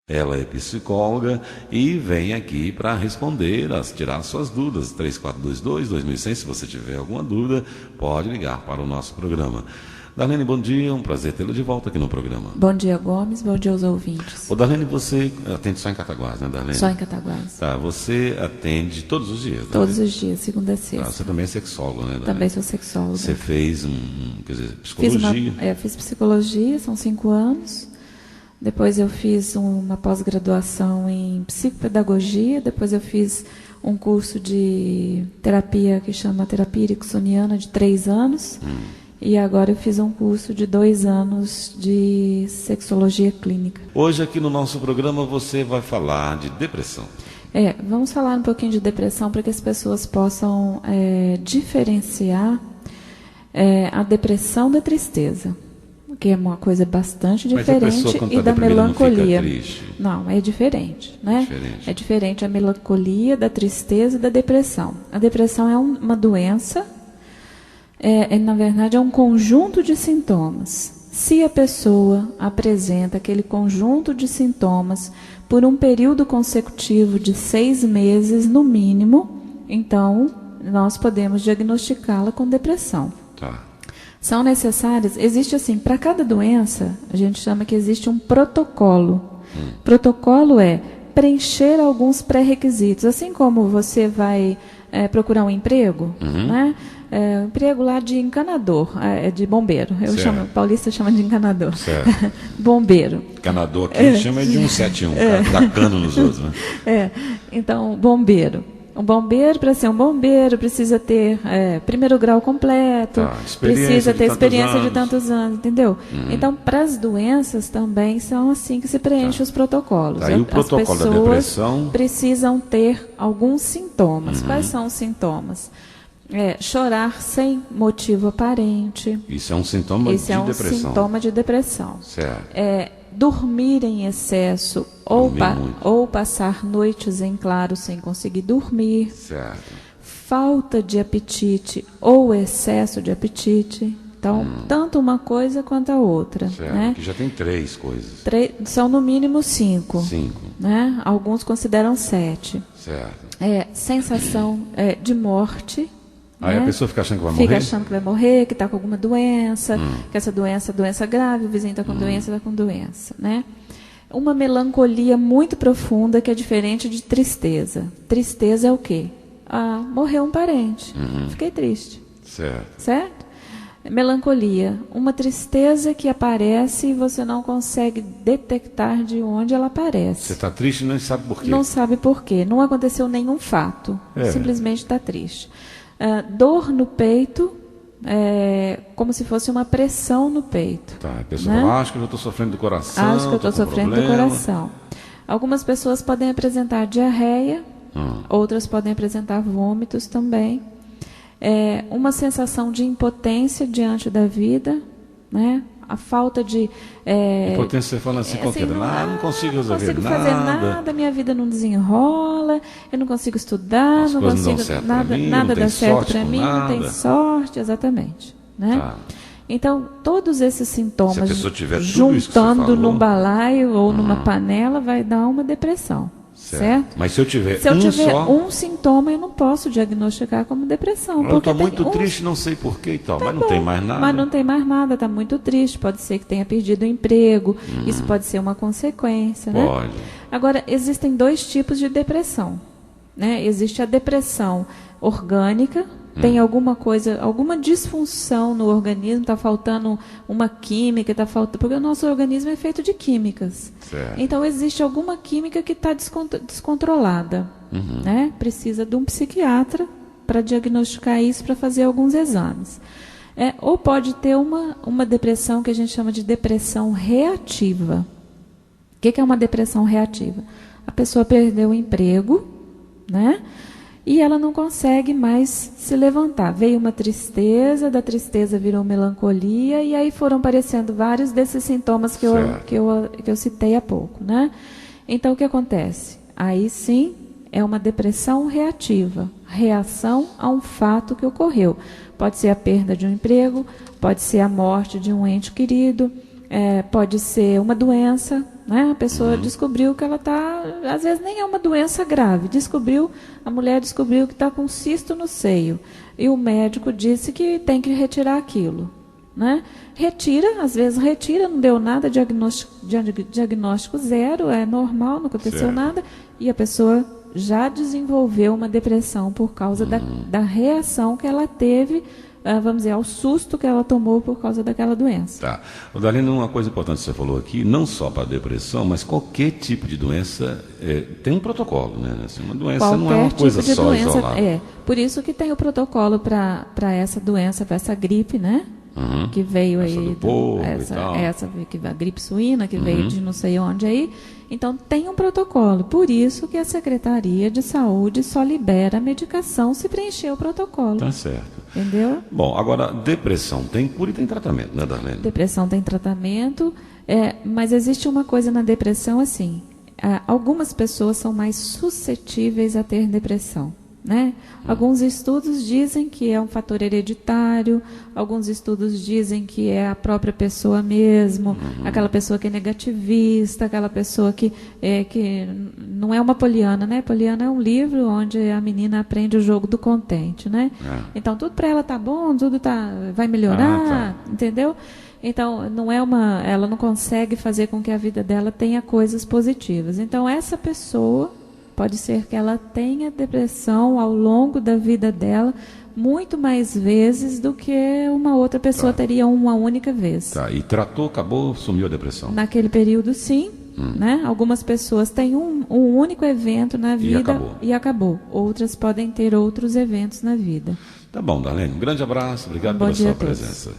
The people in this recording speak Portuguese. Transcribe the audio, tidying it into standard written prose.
Ela é psicóloga e vem aqui para responder, tirar suas dúvidas. 3422-2100, se você tiver alguma dúvida, pode ligar para o nosso programa. Darlene, bom dia, um prazer tê-la de volta aqui no programa. Bom dia, Gomes, bom dia aos ouvintes. Ô, Darlene, você atende só em Cataguás, né, Darlene? Só em Cataguás. Tá, você atende todos os dias, Darlene? Todos os dias, segunda a sexta. Tá, você também é sexóloga, né, Darlene? Também sou sexóloga. Você fez quer dizer, psicologia? Fiz psicologia, são 5 anos. Depois eu fiz uma pós-graduação em psicopedagogia. Depois eu fiz um curso de terapia que chama terapia ericksoniana de 3 anos. E agora eu fiz um curso de 2 anos de sexologia clínica. Hoje aqui no nosso programa você vai falar de depressão. Vamos falar um pouquinho de depressão para que as pessoas possam diferenciar a depressão da tristeza, que é uma coisa bastante diferente, e da melancolia. Não, é diferente, né? É diferente a melancolia da tristeza e da depressão. A depressão é uma doença. Na verdade, é um conjunto de sintomas. Se a pessoa apresenta aquele conjunto de sintomas por um período consecutivo de 6 meses, no mínimo, então nós podemos diagnosticá-la com depressão. Tá. São necessárias, existe assim, para cada doença, a gente chama que existe um protocolo. Protocolo é preencher alguns pré-requisitos, assim como você vai procurar um emprego, né? Um emprego lá de encanador, de bombeiro. Paulista chama de encanador. Bombeiro. Encanador aqui chama de 171, dá cano nos outros, né? Então, bombeiro. Um bombeiro, para ser um bombeiro, precisa ter primeiro grau completo, precisa ter experiência de tantos anos, entendeu? Então, para as doenças também são assim que se preenche os protocolos. E o protocolo da depressão? Precisam ter alguns sintomas. Quais são os sintomas? Chorar sem motivo aparente. Isso é um sintoma de depressão. Isso é um sintoma de depressão. Certo. Dormir em excesso ou passar noites em claro sem conseguir dormir. Certo. Falta de apetite ou excesso de apetite. Então, tanto uma coisa quanto a outra. Certo, né? que já tem 3 coisas. São no mínimo 5. 5. Né? Alguns consideram 7. Certo. Sensação de morte. Aí a pessoa fica achando que vai morrer? Fica achando que vai morrer, que está com alguma doença, que essa doença é doença grave, o vizinho está com doença, está com doença. Né? Uma melancolia muito profunda que é diferente de tristeza. Tristeza é o quê? Morreu um parente. Fiquei triste. Certo? Melancolia, uma tristeza que aparece e você não consegue detectar de onde ela aparece. Você está triste e não sabe por quê. Não sabe por quê. Não aconteceu nenhum fato. Simplesmente está triste. Dor no peito, como se fosse uma pressão no peito. A pessoa fala, acho que eu estou sofrendo do coração. Acho que eu estou sofrendo do coração. Algumas pessoas podem apresentar diarreia, outras podem apresentar vômitos também. Uma sensação de impotência diante da vida, né? A falta de... impotência, você fala assim, não consigo resolver nada. Não consigo fazer nada, minha vida não desenrola, eu não consigo estudar, não consigo nada dá certo para mim, não tem sorte, exatamente. Né? Então, todos esses sintomas, juntando num balaio ou numa panela, vai dar uma depressão. Certo? Mas se eu tiver um sintoma, eu não posso diagnosticar como depressão. Eu estou muito triste, não sei porquê e tal, mas não tem mais nada. Mas não tem mais nada, está muito triste. Pode ser que tenha perdido o emprego, isso pode ser uma consequência. Pode. Né? Agora, existem 2 tipos de depressão. Né? Existe a depressão orgânica, tem alguma disfunção no organismo, está faltando uma química, porque o nosso organismo é feito de químicas. Certo. Então, existe alguma química que está descontrolada. Né? Precisa de um psiquiatra para diagnosticar isso, para fazer alguns exames. Ou pode ter uma depressão que a gente chama de depressão reativa. O que é uma depressão reativa? A pessoa perdeu o emprego, né? E ela não consegue mais se levantar. Veio uma tristeza, da tristeza virou melancolia, e aí foram aparecendo vários desses sintomas que eu citei há pouco. Né? Então, o que acontece? Aí sim, é uma depressão reativa, reação a um fato que ocorreu. Pode ser a perda de um emprego, pode ser a morte de um ente querido, Pode ser uma doença, né? A pessoa descobriu que ela está, às vezes nem é uma doença grave, a mulher descobriu que está com cisto no seio, e o médico disse que tem que retirar aquilo, né? Às vezes retira, não deu nada, diagnóstico zero, é normal, não aconteceu nada, e a pessoa já desenvolveu uma depressão por causa da reação que ela teve, vamos dizer, ao susto que ela tomou por causa daquela doença. Tá. Darlene, uma coisa importante que você falou aqui, não só para depressão, mas qualquer tipo de doença tem um protocolo, né? Assim, uma doença Qualquer não é uma coisa tipo de só doença, isolada. Por isso que tem o protocolo para essa doença, para essa gripe, né? Que veio essa aí, do povo e tal. a gripe suína, que veio de não sei onde aí. Então, tem um protocolo. Por isso que a Secretaria de Saúde só libera a medicação se preencher o protocolo. Tá certo. Entendeu? Bom, agora, depressão tem cura e tem tratamento, né, Darlene? Depressão tem tratamento, mas existe uma coisa na depressão assim, algumas pessoas são mais suscetíveis a ter depressão, né? Alguns estudos dizem que é um fator hereditário, alguns estudos dizem que é a própria pessoa mesmo, aquela pessoa que é negativista, aquela pessoa que não é uma Poliana, né? Poliana é um livro onde a menina aprende o jogo do contente, né? Então tudo para ela tá bom, tudo vai melhorar, entendeu? Então ela não consegue fazer com que a vida dela tenha coisas positivas. Então essa pessoa pode ser que ela tenha depressão ao longo da vida dela muito mais vezes do que uma outra pessoa teria uma única vez. Tá, e tratou, acabou, sumiu a depressão. Naquele período, sim. Né? Algumas pessoas têm um único evento na vida e acabou. Outras podem ter outros eventos na vida. Tá bom, Darlene. Um grande abraço, obrigado pela sua presença.